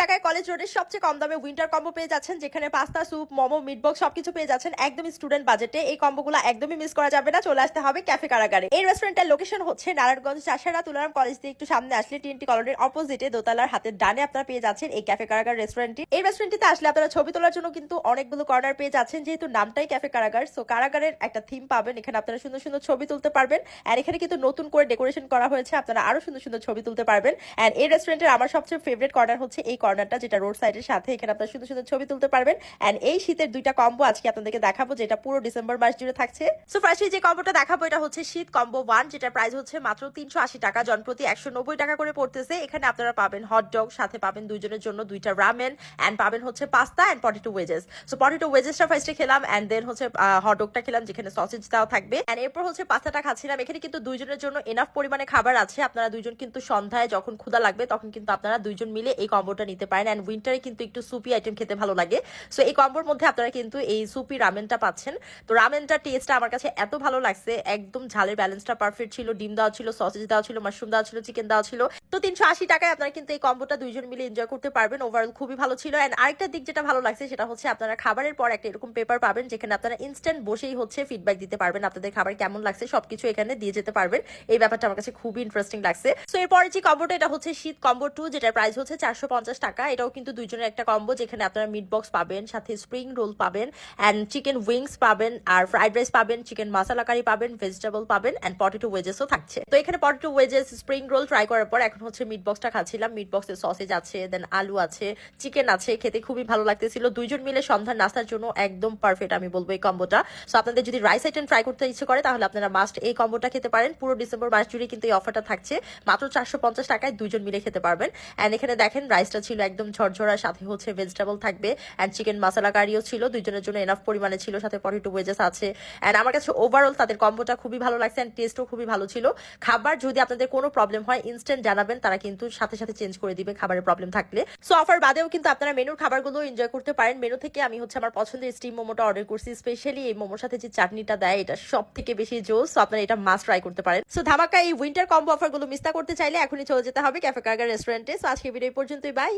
টাকায় কলেজ রোডের সবচেয়ে কম দামে উইন্টার কম্বো পেয়ে যাচ্ছেন, যেখানে পাস্তা, স্যুপ, মোমো, মিটবক্স সবকিছু পেয়ে যাচ্ছেন একদমই স্টুডেন্ট বাজেটে। এই কম্বোগুলো একদমই মিস করা যাবে না, চলে আসতে হবে ক্যাফে কারাগারে। এই রেস্টুরেন্টের লোকেশন হচ্ছে নারায়ণগঞ্জ চাষারা তুলারাম কলেজ দিয়ে একটু সামনে আসলে টিএনটি কলোনির অপোজিটে দোতলার হাতের ডানে আপনারা পেয়ে যাচ্ছেন এই ক্যাফে কারাগার রেস্টুরেন্টটি। এই রেস্টুরেন্টটিতে আসলে আপনারা ছবি তোলার জন্য কিন্তু অনেকগুলো কর্নার পেয়ে যাচ্ছেন, যেহেতু নামটাই ক্যাফে কারাগার। সো কারাগারের একটা থিম পাবেন, এখানে আপনারা সুন্দর সুন্দর ছবি তুলতে পারবেন। আর এখানে কিন্তু নতুন করে ডেকোরেশন করা হয়েছে, আপনারা আরো সুন্দর সুন্দর ছবি তুলতে পারবেন। এন্ড এই রেস্টুরেন্টের আমার সবচেয়ে ফেভারিট কর্নার হচ্ছে এই কর্নারটা, যেটা রোড সাইডের সাথে। এখানে আপনারা সুন্দর সুন্দর ছবি তুলতে পারবেন। এন্ড এই শীতের দুইটা কম্বো আজকে আপনাদেরকে দেখাবো, যেটা পুরো ডিসেম্বর মাস জুড়ে থাকছে। সো ফার্স্টলি যে কম্বোটা দেখাবো এটা হচ্ছে শীত কম্বো 1, যেটা প্রাইস হচ্ছে মাত্র 380 টাকা, জনপ্রতি 190 টাকা করে পড়তেছে। এখানে আপনারা পাবেন হট ডগ, সাথে পাবেন দুইজনের জন্য দুইটা রামেন, এন্ড পাবেন হচ্ছে pasta and potato wedges. So potato ওয়েজেসটা ফার্স্টে খেলাম, এন্ড দেন হচ্ছে হট ডগটা খেলাম, যেখানে সসেজ দেওয়া থাকবে। এন্ড এরপর হচ্ছে পাস্তাটা খাচ্ছিলাম। এখানে কিন্তু দুইজনের জন্য এনাফ পরিমাণে খাবার আছে। আপনারা দুইজন কিন্তু সন্ধ্যায় যখন ক্ষুধা লাগবে তখন কিন্তু আপনারা দুইজন মিলে এই কম্বোটা নিতে পারেন। এন্ড উইন্টারে কিন্তু একটু সুপি আইটেম খেতে ভালো লাগে। সো এই কম্বোর মধ্যে আপনারা কিন্তু এই সুপি রামেনটা পাচ্ছেন। তো রামেনটার টেস্টটা আমার কাছে এত ভালো লাগছে, একদম ঝালের ব্যালেন্সটা পারফেক্ট ছিল। ডিম দেওয়া ছিল, সসেজ দেওয়া ছিল, মাশরুম দেওয়া ছিল, চিকেন দেওয়া ছিল। তো 380 টাকায় আপনারা কিন্তু এই কম্বোটা দুইজন মিলে এনজয় করতে পারবেন। ওভারঅল খুবই ভালো ছিল। এন্ড আরেকটা দিক যেটা ভালো লাগছে সেটা হচ্ছে আপনারা খাবারের পর একটা এরকম পেপার পাবেন, যেখানে আপনারা ইনস্ট্যান্ট বসেই হচ্ছে ফিডব্যাক দিতে পারবেন, আপনাদের খাবার কেমন লাগছে সবকিছু এখানে দিয়ে যেতে পারবেন। এই ব্যাপারটা আমার কাছে খুবই ইন্টারেস্টিং লাগছে। সো এরপরে যে কম্বোটা এটা হচ্ছে শীত কম্বো 2, যেটার প্রাইস হচ্ছে 450 টাকা। এটাও কিন্তু দুইজনের একটা কম্বো, যেখানে আপনারা মিট বক্স পাবেন, সাথে স্প্রিং রোল পাবেন, এন্ড চিকেন উইংস পাবেন, আর ফ্রাইড রাইস পাবেন, চিকেন মশলা কারি পাবেন, ভেজিটেবল পাবেন, এন্ড পটেটো ওয়েজেসও থাকছে। তো এখানে potato wages, spring roll try করার পর এখন হচ্ছে মিট বক্সটা খাচ্ছিলাম। মিট বক্সের সসেজ আছে, দেন আলু আছে, চিকেন আছে, খেতে খুবই ভালো লাগতেছিল। দুইজন মিলে সন্ধ্যার নাস্তার জন্য একদম পারফেক্ট আমি বলবো এই কম্বোটা। সো আপনাদের যদি রাইস আইটেম ট্রাই করতে ইচ্ছে করে তাহলে আপনারা মাস্ট এই কম্বোটা খেতে পারেন। পুরো ডিসেম্বর মাস জুড়ে কিন্তু এই অফারটা থাকছে, মাত্র 450 টাকায় দুইজন মিলে খেতে পারবেন। এন্ড এখানে দেখেন রাইসটা ছিল একদম ঝরঝরা, সাথে হচ্ছে ভেজিটেবল থাকবে, এন্ড চিকেন মশলা কারিও ছিল, দুইজনের জন্য এনাফ পরিমাণে ছিল, সাথে পটেটো ওয়েজেস আছে। এন্ড আমার কাছে ওভারঅল তাদের কম্বোটা খুবই ভালো লাগছে, এন্ড টেস্টও খুবই ভালো ছিল। খাবার যদি আপনাদের কোনো প্রবলেম হয় ইনস্ট্যান্ট জানাবেন, তারা কিন্তু সাথে সাথে চেঞ্জ করে দিবে খাবারের প্রবলেম থাকলে। সো অফার বাদেও কিন্তু আপনারা মেনুর খাবারগুলো এনজয় করতে পারেন। মেনু থেকে আমি হচ্ছে আমার পছন্দের স্টিম মোমোটা অর্ডার করছি। স্পেশালি এই মোমোর সাথে যে চাটনিটা দেয় এটা সব থেকে বেশি জোস। সো আপনারা এটা মাস্ট ট্রাই করতে পারেন। সো ধামাকা এই উইন্টার কম্বো অফারগুলো মিস না করতে চাইলে এখনই চলে যেতে হবে ক্যাফে কারাগার রেস্টুরেন্টে। সো আজকে ভিডিও পর্যন্তই, বাই।